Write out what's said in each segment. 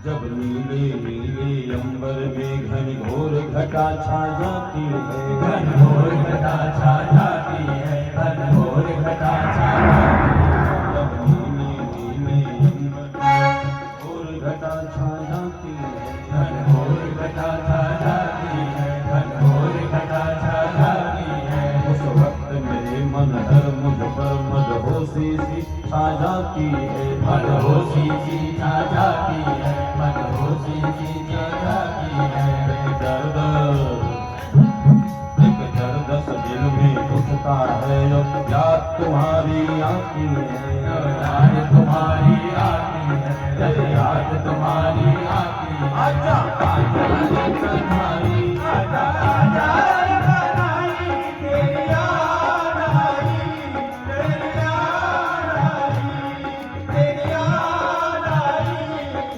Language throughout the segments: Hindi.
जब नीले नीले अंबर में घन घोर घटा छा जाती है, घन घोर घटा छा जाती है, घन घोर घटा छा जाती है। जब नीले नीले अंबर में घोर घटा छा जाती है, घन घोर घटा छा जाती है, घन घोर घटा छा जाती है। उस वक्त मेरे मन हर मुझ पर मदहोशी सी छा जाती है, मदहोशी सी छा जाती है, मदहोशी सी छा जाती है। एक दर्द दिल में उठता है, अब याद तुम्हारी आती है, याद तुम्हारी आती है, जब याद तुम्हारी आती है। आजा आजा तुम्हारी आजा आजा कन्हई, तेरी याद आई, तेरी याद आई, तेरी याद आई,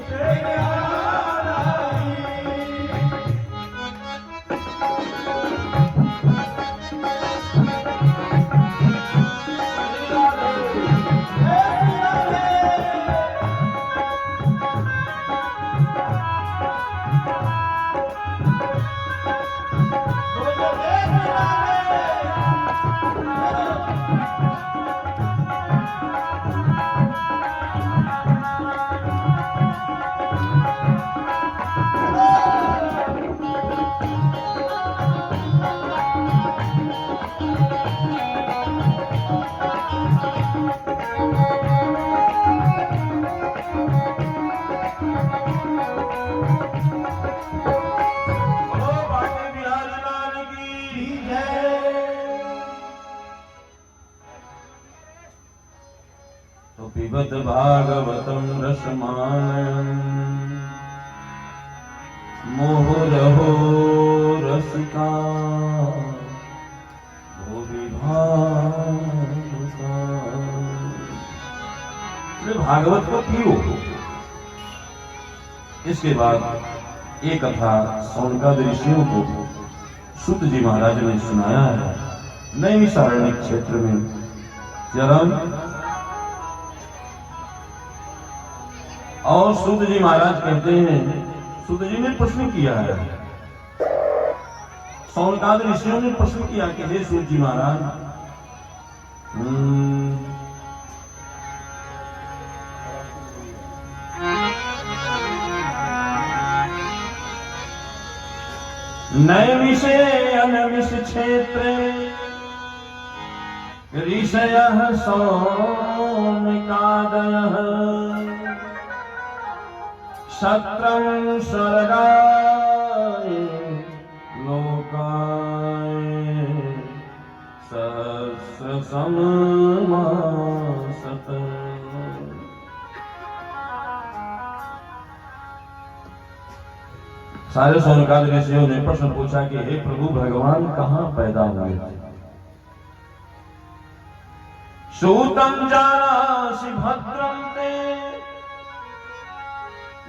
तेरी याद आई। तो पिबत भागवतम रसमानयम् मुहुरहो रसिका भुवि भावुका। भागवत को पियो। इसके बाद एक कथा सौनकादि ऋषियों को सूत जी महाराज ने सुनाया है। नैमिषारण्य क्षेत्र में चरम और सूत जी महाराज कहते हैं, सूत जी ने प्रश्न किया है, सौनकादि ऋषियों ने प्रश्न किया कि हे सूत जी महाराज, नैमिषे अनमिष क्षेत्रे ऋषयः सौनकादयः क्षत्रं स्वर्गाय लोकाय सहस्रसमासत। सारे सौनकादि ऋषियों ने प्रश्न पूछा कि हे प्रभु, भगवान कहाँ पैदा हुए थे? सूतं जानासि भद्रं ते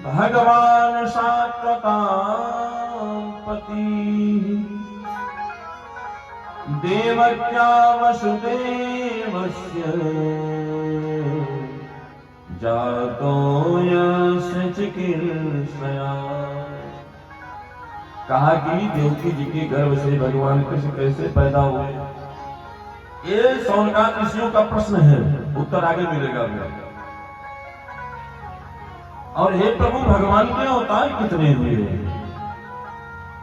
भगवान सात्वतां पतिः देवक्या वसुदेवस्य जातो यस्य चिकीर्षया। कहा कि देवकी जी के गर्भ से भगवान कृष्ण कैसे पैदा हुए? ये सौनकादि ऋषियों का प्रश्न है, उत्तर आगे मिलेगा। और हे प्रभु, भगवान के अवतार कितने हुए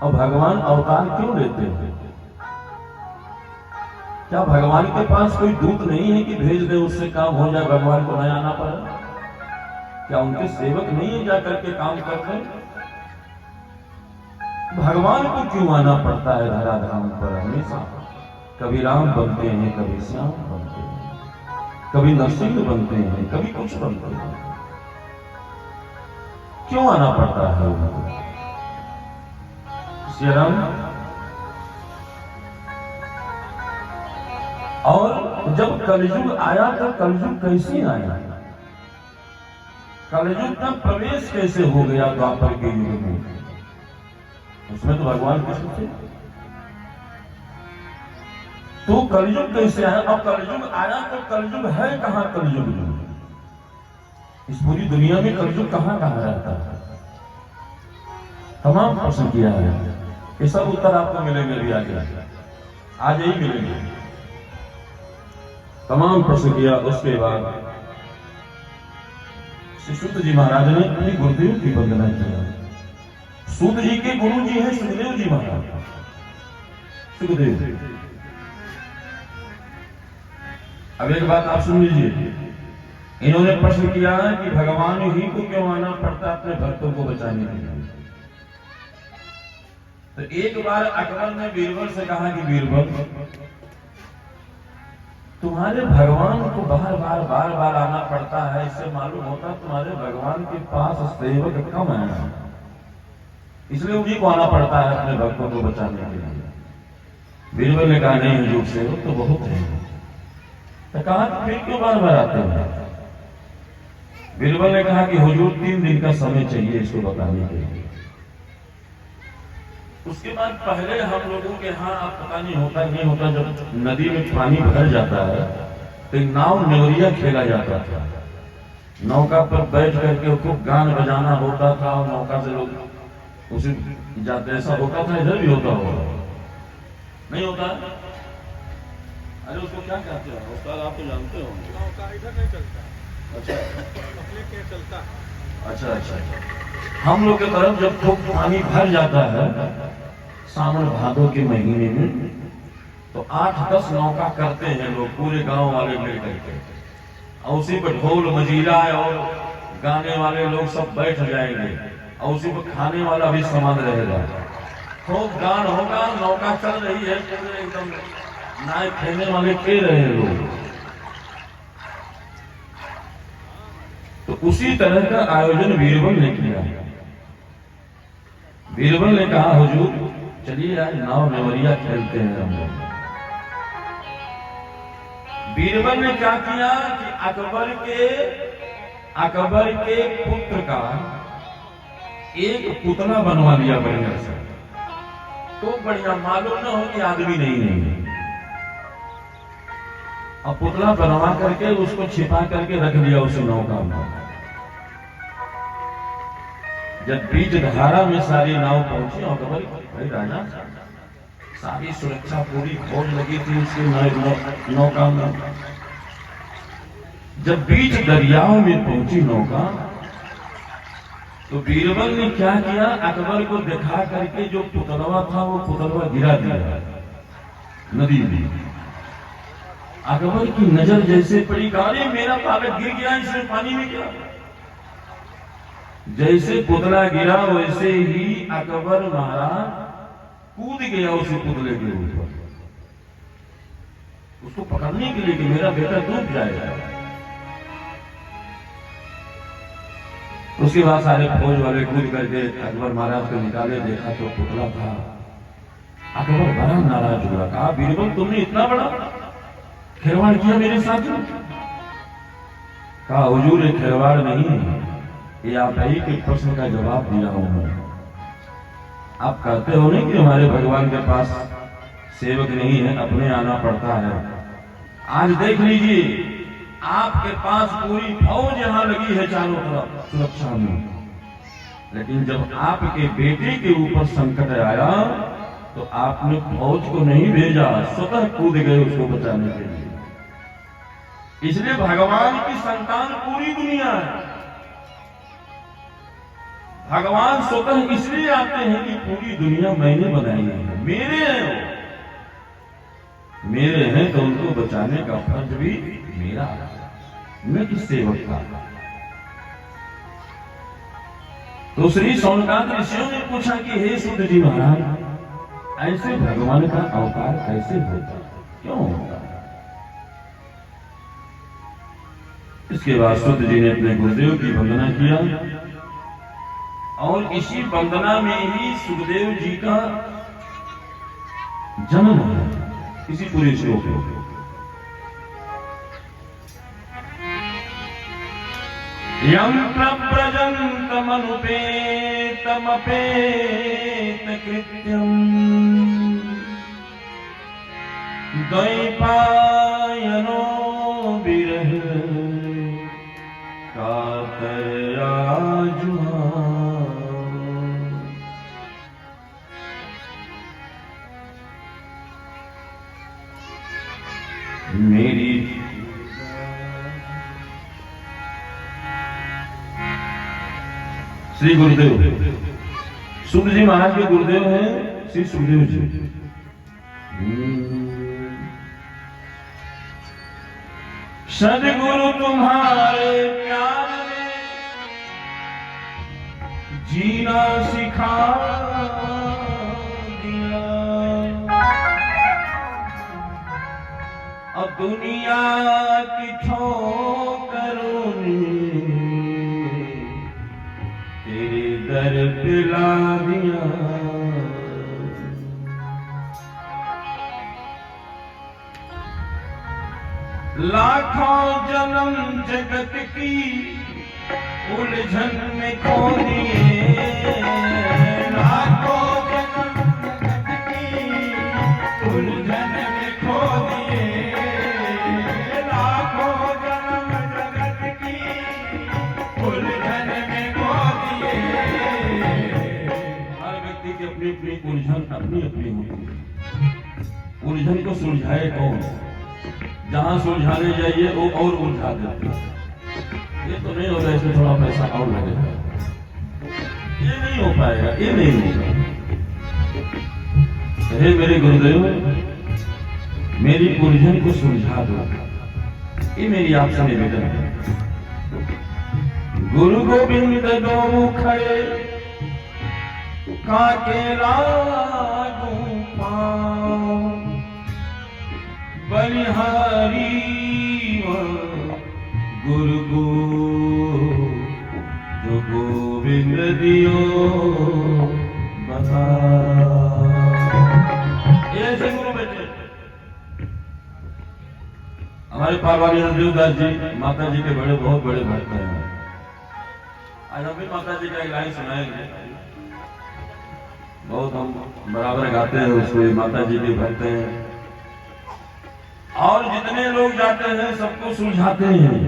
और भगवान अवतार क्यों लेते हैं? क्या भगवान के पास कोई दूत नहीं है कि भेज दे उससे काम हो जाए, भगवान को नहीं आना पड़े? क्या उनके सेवक नहीं है जाकर के काम करते? भगवान को क्यों आना पड़ता है धराधाम पर हमेशा? कभी राम बनते हैं, कभी श्याम बनते हैं, कभी नरसिंह बनते हैं, कभी कुछ बनते हैं। क्यों आना पड़ता है उनको? श्री राम। और जब कलयुग आया तो कलयुग कैसे आया? कलयुग का प्रवेश कैसे हो गया द्वापर के युग में? उसमें तो भगवान कृष्ण थे। तो कलयुग कैसे आया? अब कलयुग आया तो कलयुग है कहां? कलयुग इस पूरी दुनिया में कलयुग कहाँ कहाँ रहता है? तमाम प्रश्न किया है, ये सब उत्तर आपको मिलेंगे भी आगे, आज ही मिलेंगे। तमाम प्रश्न किया। उसके बाद श्री सूत जी महाराज ने अपने गुरुदेव की वंदना किया। सूत जी के गुरु जी हैं सुखदेव जी महाराज। सुखदेव, अब एक बात आप सुन लीजिए। इन्होंने प्रश्न किया है कि भगवान ही को क्यों आना पड़ता अपने भक्तों को बचाने के लिए। तो एक बार अकबर ने बीरबल से कहा कि बीरबल, तुम्हारे भगवान को बार बार आना पड़ता है, इससे मालूम होता तुम्हारे भगवान के पास सेवक कम है, इसलिए उन्हीं को आना पड़ता है अपने भक्तों को बचाने के लिए। बीरबल ने कहा नहीं हुजूर, सेवक तो बहुत है। तो कहा कि फिर क्यों बार आते हैं? बीरबल ने कहा कि हुजूर 3 दिन का समय चाहिए इसको बताने के लिए। उसके बाद पहले हम लोगों के यहाँ आप पता नहीं होता नहीं होता, जब नदी में पानी भर जाता है तो नाव नेवरिया खेला जाता था। नौका पर बैठ करके खूब गान बजाना होता था और नौका से लोग उसे जाते, ऐसा होता था। इधर भी होता होगा, नहीं होता? अरे उसको क्या कहते हैं? उसका आप तो जानते हो। नौका इधर नहीं चलता। अच्छा अपने के चलता। अच्छा। हम लोग की तरफ जब खूब पानी भर जाता है सावन भादों के महीने में, तो 8-10 नौका करते हैं लोग, पूरे गांव वाले मिलकर के, और उसी पर ढोल मजीरा और गाने वाले लोग सब बैठ जाएंगे, और उसी पर खाने वाला भी सामान रहेगा। खूब गान होगा, नौका चल रही है, एकदम नाय खेलने वाले के रहे लोग। तो उसी तरह का आयोजन बीरबल ने किया। बीरबल ने कहा हुजूर चलिए आज नाव नेवरिया खेलते हैं हम लोग। बीरबल ने क्या किया कि अकबर के पुत्र का एक पुतला बनवा लिया बढ़िया से, तो बढ़िया मालूम न हो कि आदमी नहीं। अब पुतला बनवा करके उसको छिपा करके रख दिया उसी नौका में। जब बीच धारा में सारी नाव पहुंची, और भाई राजा सारी सुरक्षा पूरी फौज लगी थी उसके नौका में। जब बीच दरियाओं में पहुंची नौका, तो बीरबल ने क्या किया, अकबर को दिखा करके जो पुतलवा था वो पुतलवा गिरा दिया नदी में। अकबर की नजर जैसे पड़ी, अरे मेरा कागज गिर गया, इसमें पानी में गिरा। जैसे पुतला गिरा वैसे ही अकबर महाराज कूद गया उसी पुतले के ऊपर, उसको पकड़ने के लिए कि मेरा बेटा डूब जाएगा। उसके बाद सारे फौज वाले कूद करके अकबर महाराज को निकाले, देखा तो पुतला था। अकबर बड़ा नाराज हुआ, कहा बीरबल तुमने इतना बड़ा खिलवाड़ किया मेरे साथ? कहा हुजूर ये खिलवाड़ नहीं, ये आप ही के प्रश्न का जवाब दिया हूं मैं। आप कहते हो नहीं कि हमारे भगवान के पास सेवक नहीं है, अपने आना पड़ता है। आज देख लीजिए, आपके पास पूरी फौज यहां लगी है चारों तरफ सुरक्षा में, लेकिन जब आपके बेटे के ऊपर संकट आया तो आपने फौज को नहीं भेजा, स्वतः कूद गए उसको बचाने के लिए। इसलिए भगवान की संतान पूरी दुनिया है। भगवान स्वतः इसलिए आते हैं कि पूरी दुनिया मैंने बनाई है, मेरे हैं, मेरे हैं तो उनको बचाने का फर्ज भी मेरा है, मैं किस सेवक का। तो श्री सौनकादि ऋषियों ने पूछा कि हे सूत जी महाराज, ऐसे भगवान का अवतार कैसे होता, क्यों होता? इसके बाद सूत जी ने अपने गुरुदेव की वंदना किया, और इसी वंदना में ही सुखदेव जी का जन्म है, इसी पूरे श्लोक में। यम प्रव्रजन्तमनुपेतमपेत कृत्यम् द्वैपायनो विरह कातर कर आज मेरी श्री गुरुदेव सूर्य जी महाराज के गुरुदेव हैं श्री सुखदेव जी। सदगुरु तुम्हारे प्यार ने जीना सिखा दिया, अब दुनिया की ठोकरों ने तेरे दर पे ला दिया। लाखों जन्म जगत की उलझन में खो दिए, लाखों जन्म जगत की उलझन में खो दिए, लाखों जन्म जगत की उलझन में खो दिए। हर व्यक्ति की अपनी अपनी उलझन अपनी अपनी होती है। उलझन को सुलझाए कौन? जहां सुलझाने जाइए वो और उलझा देते हैं। ये तो नहीं होगा, इसमें थोड़ा पैसा और लगेगा, ये नहीं हो पाएगा, ये नहीं होगा। हे मेरे गुरुदेव, मेरी उलझन को सुलझा दो, ये मेरी आपसे निवेदन है। गुरु गोविंद दो मुखड़े काके लागू पाऊं, बलिहारी गुरु को जो गोविंद दियो बता। ऐसे गुरु बैठे हमारे पारवानी देवदास जी माता जी के बड़े बहुत बड़े भक्त हैं। आज हम भी माता जी का एक लाइन सुनाएंगे, बहुत हम बराबर गाते हैं उसको। माता जी के भक्त हैं और जितने लोग जाते हैं सबको सुलझाते हैं।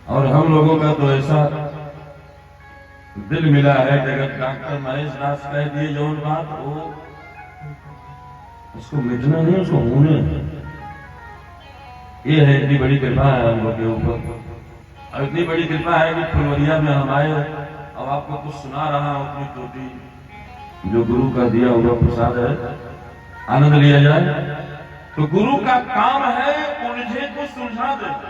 और हम लोगों का तो ऐसा दिल मिला है कि अगर डॉक्टर महेश दास कह दिए जो बात वो उसको मिटना नहीं, उसको होने। ये है, इतनी बड़ी कृपा है हम लोग के ऊपर, और इतनी बड़ी कृपा है कि फुलवरिया में हम आए अब आपको कुछ सुना रहा हूं अपनी टोटी जो गुरु का दिया हुआ प्रसाद है, आनंद लिया जाए। तो गुरु का काम है उलझे को सुलझा देना,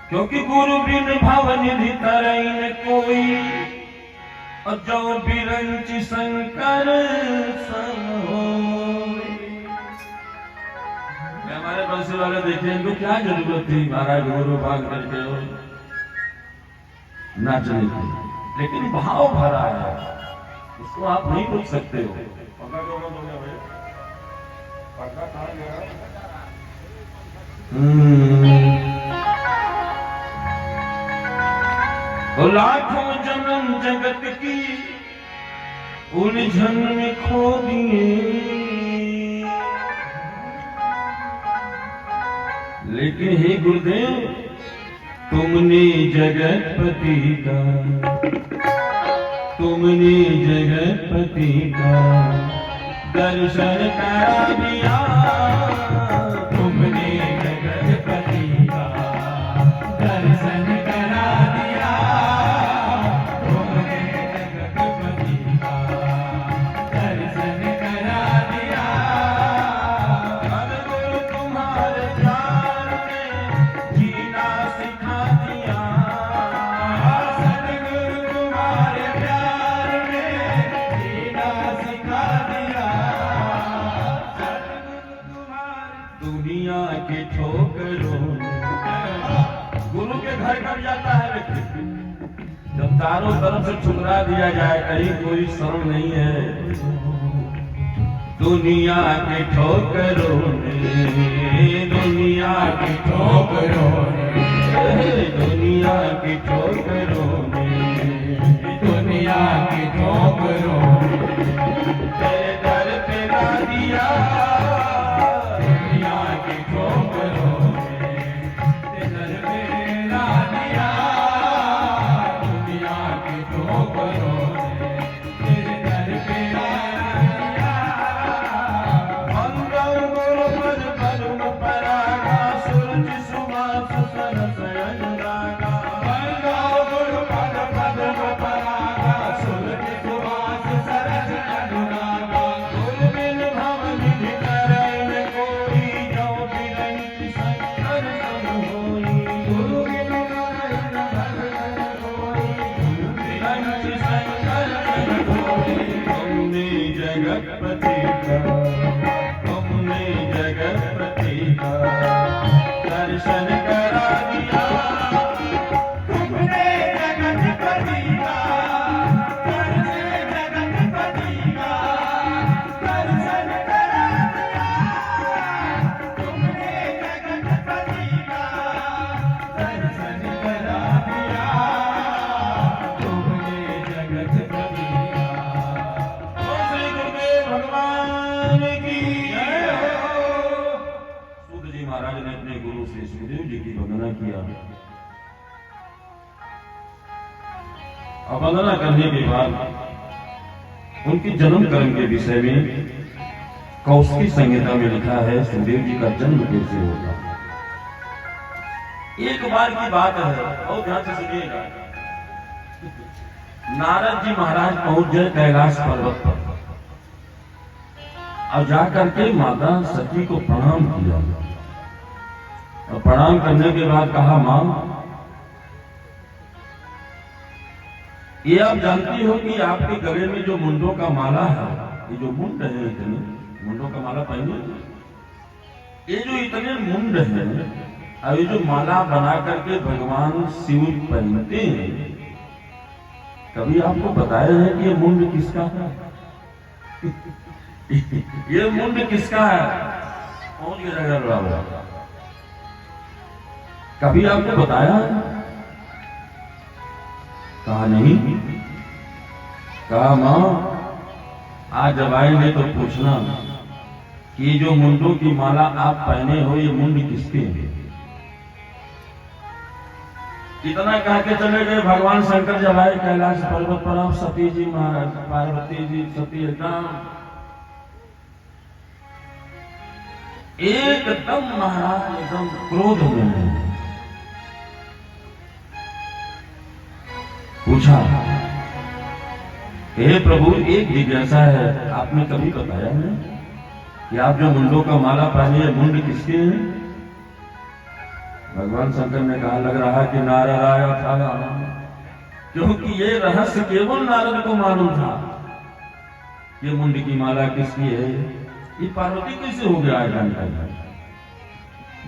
क्योंकि गुरु बिन भव निधि तरैन कोई, और जो बिरंच शंकर हमारे बंसी वाले देखे इनको क्या जरूरत थी महाराज गुरु भाग करके नाचने की, लेकिन भाव भरा है, उसको आप नहीं पूछ सकते हो। लाखों जन्म जगत की उलझन में खो दिए, लेकिन हे गुरुदेव तुमने जगतपति का, तुमने जगतपति का दर्शन करा दिया, तुमने जगतपति का दर्शन करा दिया, तुमने जगतपति का दर्शन करा दिया। सद्गुरु तुम्हारे प्यार ने जीना सिखा दिया, सद्गुरु तुम्हारे प्यार ने जीना सिखा दिया, दुनिया की ठोकरों गुरु के घर कब जाता है व्यक्ति? जब चारों तरफ से ठुकरा दिया जाए, कहीं कोई शरण नहीं है। दुनिया की ठोकरों ने, दुनिया की ठोकरों ठोकरों, दुनिया की ठोकरों ने, दुनिया की ठोकरों तेरे दर पे ला दिया, दुनिया की ठोकरों सुखदेव जी की वंदना किया। और वंदना करने के बाद उनके जन्म कर्म के विषय में कौशिकी संहिता में लिखा है सुखदेव जी का जन्म कैसे होगा। एक बार की बात है, बहुत ध्यान से सुनिएगा। नारद जी महाराज पहुंच गए कैलाश पर्वत पर और जाकर के माता सती को प्रणाम किया। और प्रणाम करने के बाद कहा, मां, ये आप जानती हो कि आपके गले में जो मुंडों का माला है, ये जो मुंड है, इतने मुंडों का माला पहने, ये जो इतने मुंड हैं और ये जो माला बना करके भगवान शिव पहनते हैं, कभी आपको बताया है कि ये मुंड किसका है? ये मुंड किसका है? कौन ये झगड़ा लड़ा हुआ? कभी आपको बताया? कहा नहीं। कहा, मां, आज जब आएंगे तो पूछना कि जो मुंडों की माला आप पहने हो, ये मुंड किसके हैं? इतना कह के चले गए। भगवान शंकर जब आए कैलाश पर्वत पर, आप सती जी महाराज, पार्वती जी, सती एकदम महाराज एकदम क्रोध में हैं। पूछा, हे प्रभु, एक जिज्ञासा है, आपने कभी बताया नहीं कि आप जो मुंडों का माला पहने, मुंड किसके हैं? भगवान शंकर ने कहा, लग रहा कि नारद आया था, क्योंकि ये रहस्य केवल नारद को मालूम था। ये मुंड की माला किसकी है, ये पार्वती कैसे हो गया जानकारी?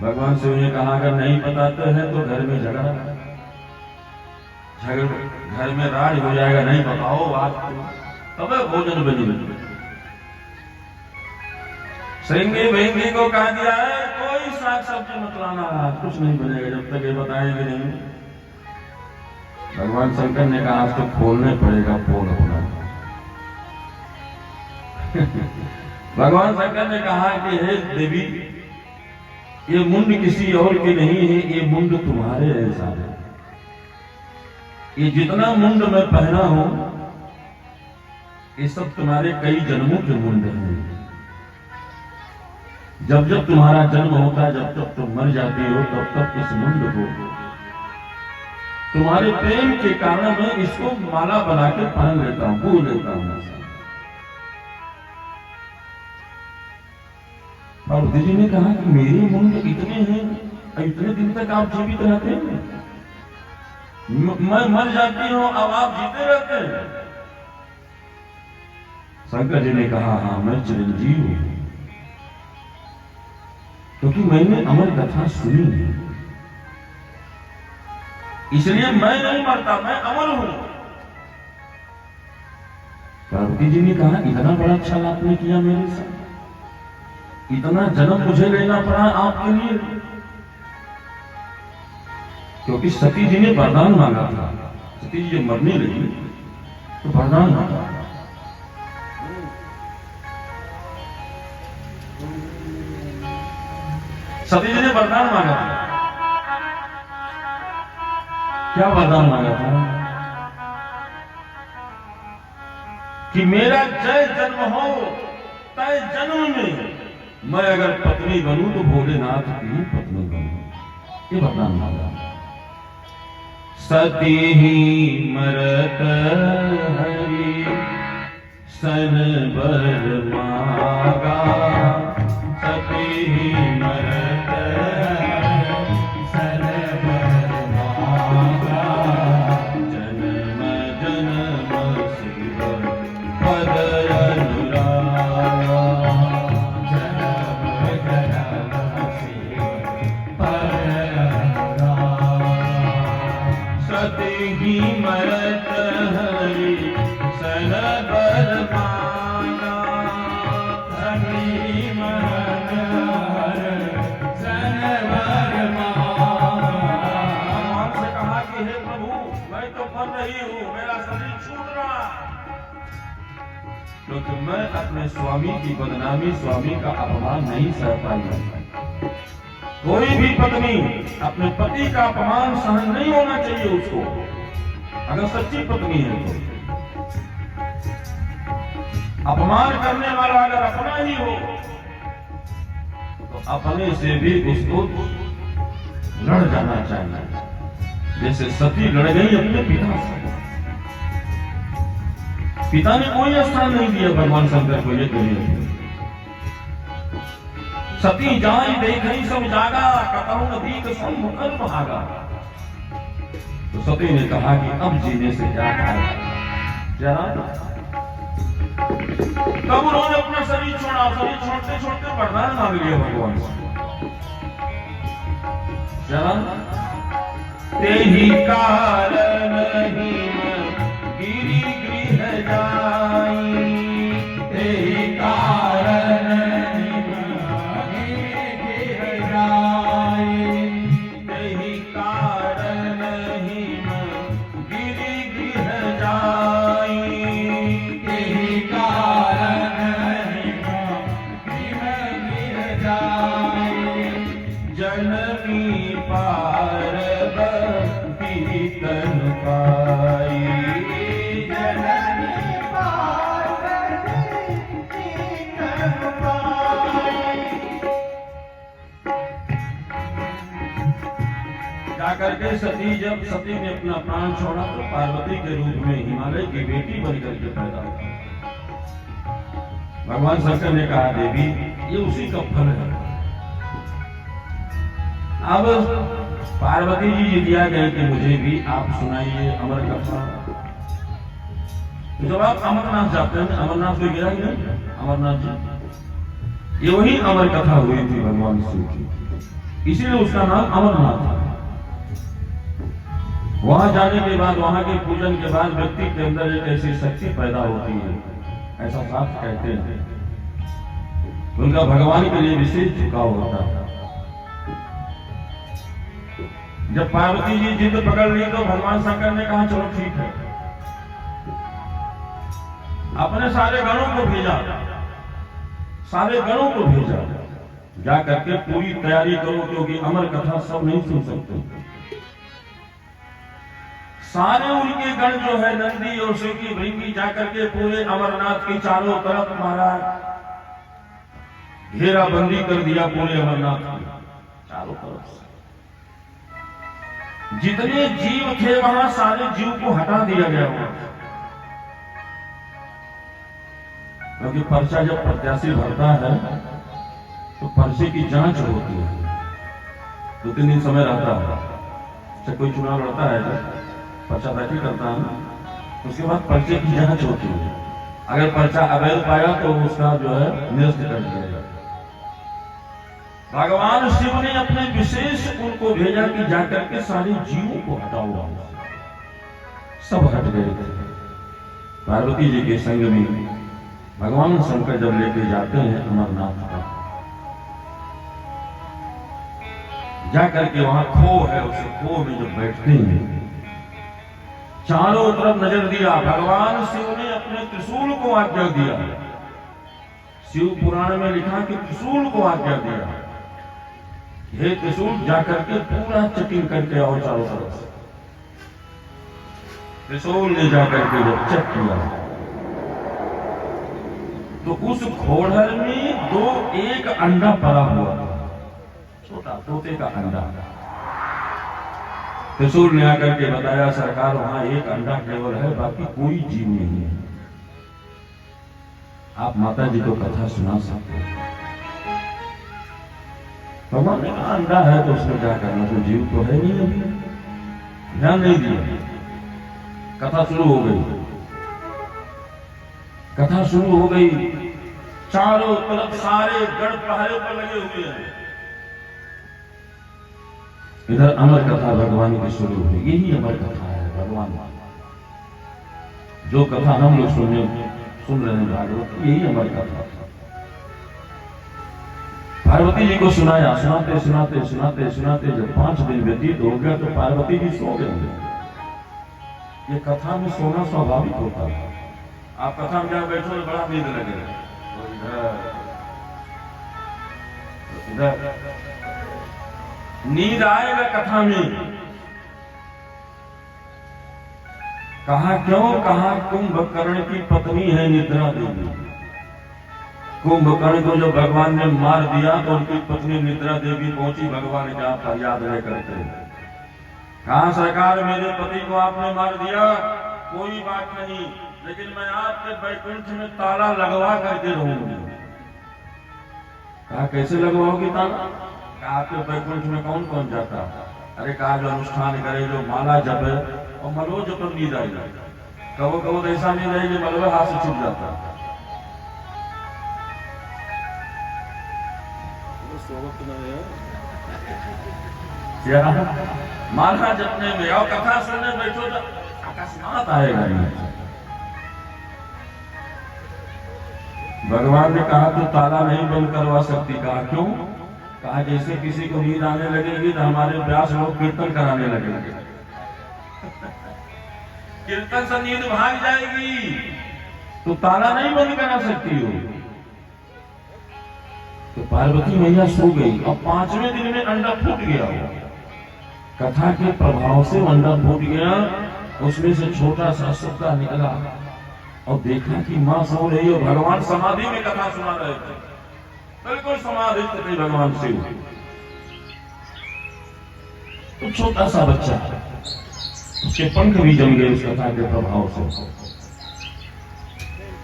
भगवान शिव ने कहा, अगर नहीं बताते हैं तो घर में झगड़ा, घर में राज हो जाएगा। नहीं बताओ आज तब भोजन बनी। श्रृंगी भेंगी को कहा दिया है, कोई साग सब्जी मत लाना, आज कुछ नहीं बनेगा जब तक ये बताएंगे नहीं। भगवान शंकर ने कहा, आज तो खोलने पड़ेगा पोल अपना। भगवान शंकर ने कहा कि हे देवी, ये मुंड किसी और की नहीं है, ये मुंड तुम्हारे ऐसा है। ये जितना मुंड मैं पहना हूं, ये सब तुम्हारे कई जन्मों के मुंड हैं। जब जब तुम्हारा जन्म होता है, जब तब तुम मर जाती हो, तब तब इस मुंड को तुम्हारे प्रेम के कारण मैं इसको माला बना के पहन लेता हूं, भूल लेता हूं। पार्वती जी ने कहा कि मेरे मुंड इतने हैं, इतने दिन तक आप जीवित रहते हैं, मैं मर जाती हूं, अब आप जीते रहते हैं। शंकर जी ने कहा, हाँ, मैं चिरंजीव हूं, क्योंकि मैंने अमर कथा सुनी है, इसलिए मैं नहीं मरता, मैं अमर हूं। पार्वती जी ने कहा, इतना बड़ा छल आपने किया मेरे साथ, इतना जन्म मुझे लेना पड़ा आपके लिए? क्योंकि सती जी ने वरदान मांगा था। सती जी जब मरने लगी तो वरदान मांगा। सती जी ने वरदान मांगा था। क्या वरदान मांगा था? कि मेरा जय जन्म हो, तय जन्म में मैं अगर पत्नी बनूं तो भोलेनाथ की पत्नी बनूं। ये वरदान मांगा। सती ही मरत हरि सन बर मागा, सती ही मरत सन बर मागा, जन्म जन्म शिव पद अनुरागा, जन्म जन्म शिव पद अनुरागा, सती ही मरत हरि सन बर मागा, सती मरत हरि सन बर मागा। भगवान से कहा कि हे प्रभु, मैं तो मर रही हूं, मेरा शरीर छूट रहा, क्योंकि मैं अपने स्वामी की बदनामी, स्वामी का अपमान नहीं सह पाई। कोई भी पत्नी अपने पति का अपमान सहन नहीं होना चाहिए उसको, अगर सच्ची पत्नी है तो। अपमान करने वाला अगर अपना ही हो तो अपने से भी उसको लड़ जाना चाहिए, जैसे सती लड़ गई अपने पिता से। पिता ने कोई स्थान नहीं दिया भगवान शंकर को ये दुनिया में। सती जाई देखई सब जागा, कतहु नदी के सम्मुखन भागा। तो सती ने कहा कि अब जीने से क्या फायदा, जरा तब उन्होंने अपना शरीर छोड़ा। शरीर छोड़ते छोड़ते वरदान मांग लिया भगवान से। जरा तेहि कारण ही गिरी गृह जाई, तेहि कारण गिरि गृह जाई, तेहि कारण ही गिरी गृह जाई, तेहि कारण गृह जाई, जननी पार्वती तन पाई, जननी पार्वती तन पाई। जाकर के जब सती ने अपना प्राण छोड़ा तो पार्वती के रूप में हिमालय की बेटी बनकर के पैदा हुई। भगवान शंकर ने कहा देवी ये उसी का फल है। अब पार्वती जी जितिया गए कि मुझे भी आप सुनाइए अमर कथा। तो जब आप अमरनाथ जाते हैं, अमरनाथ को गिरा कि नहीं, अमरनाथ जी, ये वही अमर कथा हुई थी भगवान शिव की, इसीलिए उसका नाम अमरनाथ है। वहां जाने के बाद, वहां के पूजन के बाद व्यक्ति के अंदर एक ऐसी शक्ति पैदा होती है, ऐसा शास्त्र कहते हैं। उनका भगवान के लिए विशेष झुकाव होता है। जब पार्वती जी जिद पकड़ ली तो भगवान शंकर ने कहा चलो ठीक है, अपने सारे गणों को भेजा, सारे गणों को भेजा, जा करके पूरी तैयारी करो क्योंकि अमर कथा सब नहीं सुन सकते। सारे उनके गण जो है नंदी और शिव की भृंगी जाकर के पूरे अमरनाथ की चारों तरफ महाराज घेराबंदी कर दिया, पूरे अमरनाथ की चारों तरफ से जितने जीव थे वहां सारे जीव को हटा दिया गया हुआ, क्योंकि पर्चा जब प्रत्याशी भरता है तो पर्चे की जांच होती है, 2-3 दिन समय रहता है। जब कोई चुनाव लड़ता है जब पर्चा दाखिल करता है उसके बाद पर्चे की जांच होती है, अगर पर्चा अवैध पाया तो उसका जो है निरस्त कर दिया जाए। भगवान शिव ने अपने विशेष उनको भेजा कि जाकर के सारे जीवों को हटाओ। सब हट गए थे। पार्वती जी के संग में भगवान शंकर जब लेके जाते हैं अमरनाथ का, जाकर के वहां खो है, उस खो में जब बैठते हैं चारों तरफ नजर दिया। भगवान शिव ने अपने त्रिशूल को आज्ञा दिया। शिव पुराण में लिखा कि त्रिशूल को आज्ञा दिया, हे त्रिशूल जाकर के पूरा चेकिंग करके आओ चारों तरफ से। त्रिशूल ने जाकर के जब चेक किया तो उस घोड़र में एक अंडा पड़ा हुआ था, छोटा तोते का अंडा। त्रिशूल ने आकर के बताया सरकार वहां एक अंडा केवल है, बाकी कोई जीव नहीं है। आप माता जी को कथा सुना सकते हैं। भगवान ने कहा अंडा है तो उसमें क्या करना, तो जीव तो है नहीं, अभी ध्यान नहीं दिया। कथा शुरू हो गई, कथा शुरू हो गई। चारों तरफ सारे गढ़ पहरे पर लगे हुए हैं। इधर अमर कथा भगवान की शुरू हुई। यही अमर कथा है भगवान, जो कथा हम लोग सुन रहे हैं भागवत, यही अमर कथा। पार्वती जी को सुनाया, सुनाते सुनाते सुनाते सुनाते जब 5 दिन व्यतीत हो गया तो पार्वती जी सो गए। ये कथा में सोना स्वाभाविक होता है। आप कथा में जहाँ बैठो तो बड़ा नींद लगेगा, तो इधर नींद आएगा कथा में। कहा क्यों? कहा कुंभकर्ण की पत्नी है निद्रा देवी। कुंभकर्ण को जो भगवान ने मार दिया तो उनकी पत्नी निद्रा देवी पहुंची भगवान के आप फरियाद लेकर के। कहा सरकार मेरे पति को आपने मार दिया, कोई बात नहीं, लेकिन मैं आपके वैकुंठ में ताला लगवा करके रहूंगी। कहा कैसे लगवाओगी ताला? कहा आपके वैकुंठ में कौन कौन जाता? अरे कहा जो अनुष्ठान करे, जो माला जपे और मलबो जब नींद आई। कबो कबो तो ऐसा नहीं रहे कि मलबा हाथ से छूट जाता। माला जपने में और कथा सुनने बैठो तो अकस्मात आएगा नहीं। भगवान ने कहा तो ताला नहीं बंद करवा सकती। कहा क्यों? कहा जैसे किसी को नींद आने लगेगी तो हमारे व्यास लोग कीर्तन कराने लगेंगे, कीर्तन से नींद भाग जाएगी, तो ताला नहीं बंद करा सकती हो। तो पार्वती मैया सो गई और 5वें दिन में अंडा फूट गया। कथा के प्रभाव से अंडा फूट गया, उसमें से छोटा सा सप्ताह निकला और देखा कि मां सो रही और भगवान समाधि में कथा सुना रहे थे। बिल्कुल समाधि थे भगवान शिव। तो छोटा सा बच्चा, उसके पंख भी जम गए उस कथा के प्रभाव से।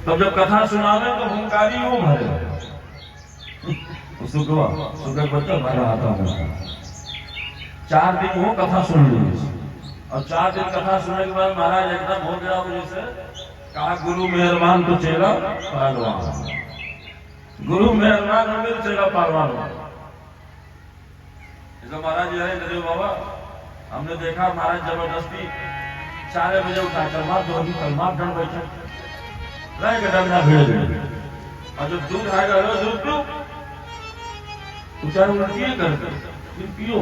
तब जब कथा सुनावे तो हुंकारी वो भरे, सुबह बच्चा भर रहा था। 4 दिन वो कथा सुन ली और 4 दिन कथा सुनने के बाद महाराज एकदम हो गया जैसे। कहा गुरु मेहरबान तो चेला पहलवान, गुरु मेहरबान हो गए चेला पहलवान। जैसे महाराज जी आए गरीब बाबा, हमने देखा महाराज जबरदस्ती 4 बजे उठा कलमा तो अभी कलमा डर बैठे रह के डरना भेड़ गए। और जब दूध आएगा दूध पियो, उचार उल्टी करते फिर पियो।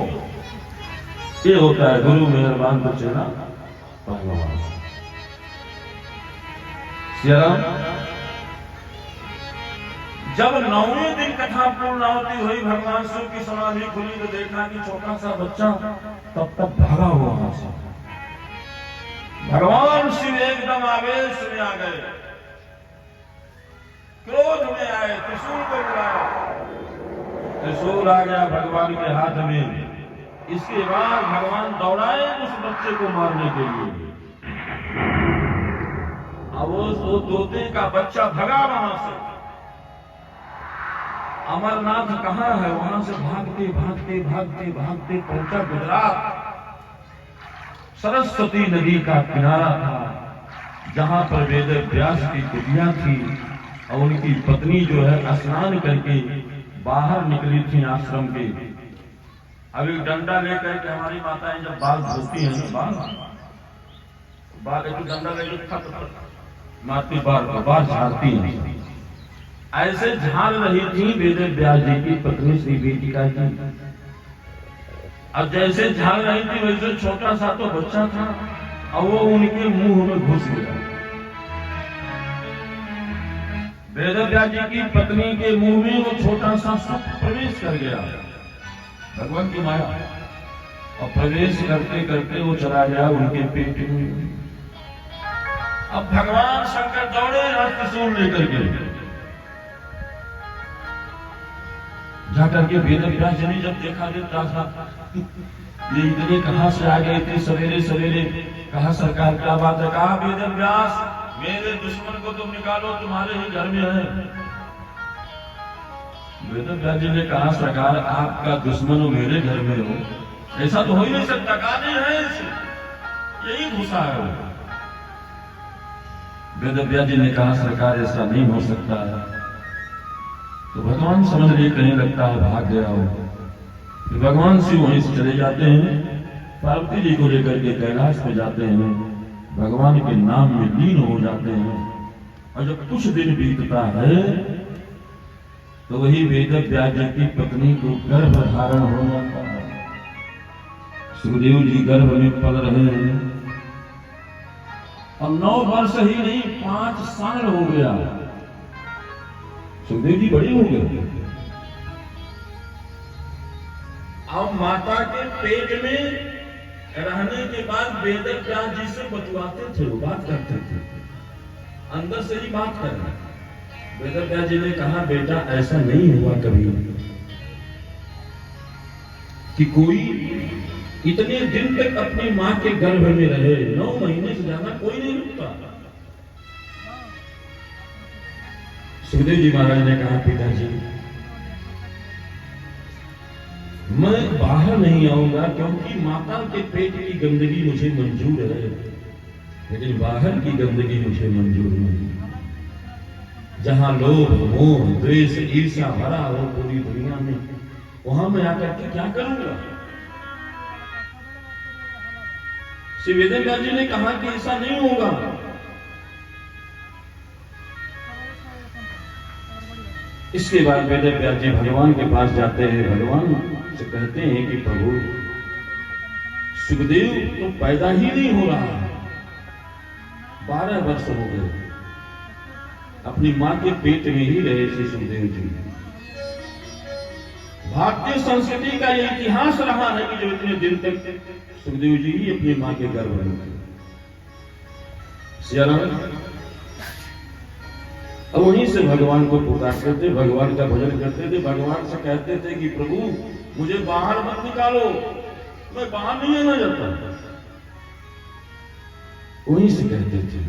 ये होता है गुरु मेहरबान तो चेला पहलवान। जब 9वें दिन कथा पूर्णाहुति हुई, भगवान शिव की समाधि खुली तो देखा कि छोटा सा बच्चा तब तक भागा हुआ वहां से। भगवान शिव एकदम आवेश में आ गए, क्रोध में आए, त्रिशूल को बुलाया। त्रिशूल आ गया भगवान के हाथ में। इसके बाद भगवान दौड़ाए उस बच्चे को मारने के लिए। अब वो तोते का बच्चा भगा वहां से। अमरनाथ कहां है? वहां से भागते भागते भागते भागते पहुंचा गुजरात। सरस्वती नदी का किनारा था जहां पर वेद व्यास की कुटिया थी और उनकी पत्नी जो है स्नान करके बाहर निकली थी आश्रम के। अभी डंडा लेकर के हमारी माताएं जब बाल धोती हैं, बाल एक डंडा लेकर मारती, बाल झाड़ती हैं। ऐसे झाड़ रही थी वेद व्यास जी की पत्नी श्री वेदिका जी। अब जैसे झाड़ रही थी वैसे छोटा सा तो बच्चा था और वो उनके मुंह में घुस गया। वेद व्यास जी की पत्नी के मुंह में वो छोटा सा सुख प्रवेश कर गया, भगवान की माया। और प्रवेश करते करते वो चला गया उनके पेट में। अब भगवान शंकर दौड़े त्रिशूल लेकर के जाकर के वेद व्यास जी ने जब देखा ये इतने कहां से आ गए थे सवेरे सवेरे। कहा सरकार क्या बात है? कहा वेद व्यास मेरे दुश्मन को तुम निकालो, तुम्हारे ही घर में है। वेद व्यास जी ने कहा सरकार आपका दुश्मन हो मेरे घर में हो, ऐसा तो हो ही नहीं सकता। कहा नहीं है, यही घुसा है वो। वेद व्यास जी ने कहा सरकार ऐसा नहीं हो सकता है। तो भगवान समझ लिए कहने लगता है भाग गया हो। तो भगवान शिव वहीं से चले जाते हैं, पार्वती जी को लेकर के कैलाश पे जाते हैं, भगवान के नाम में लीन हो जाते हैं। और जब कुछ दिन बीतता है तो वही वेद व्यास जी की पत्नी को गर्भ धारण हो जाता है। सुखदेव जी गर्भ में पल रहे हैं और 9 वर्ष ही नहीं 5 साल हो गया। सुखदेव जी बड़े हो गए। अब माता के पेट में रहने के बाद वेद व्यास जी से बतवाते थे, वो बात करते थे, अंदर से ही बात कर रहे। वेद व्यास जी ने कहा बेटा ऐसा नहीं हुआ कभी कि कोई इतने दिन तक अपनी मां के गर्भ में रहे, 9 महीने से ज्यादा कोई नहीं रुकता। सुखदेव जी महाराज ने कहा पिताजी मैं बाहर नहीं आऊंगा क्योंकि माता के पेट की गंदगी मुझे मंजूर है, लेकिन बाहर की गंदगी मुझे मंजूर नहीं। जहां लोभ मोह द्वेष ईर्ष्या भरा हो पूरी दुनिया में, वहां मैं आकर के क्या करूंगा। श्री वेदव्यास जी ने कहा कि ऐसा नहीं होगा। इसके बाद वेदव्यास जी भगवान के पास जाते हैं, भगवान से कहते हैं कि प्रभु सुखदेव तो पैदा ही नहीं हो रहा, 12 वर्ष हो गए अपनी मां के पेट में ही रहे श्री सुखदेव जी। भारतीय संस्कृति का यह इतिहास रहा है कि जो इतने दिन तक सुखदेव जी ही अपनी मां के गर्भ में थे। अब वहीं से भगवान को पुकारते थे, भगवान का भजन करते थे, भगवान से कहते थे कि प्रभु मुझे बाहर मत निकालो, मैं बाहर नहीं आना चाहता। वहीं से कहते थे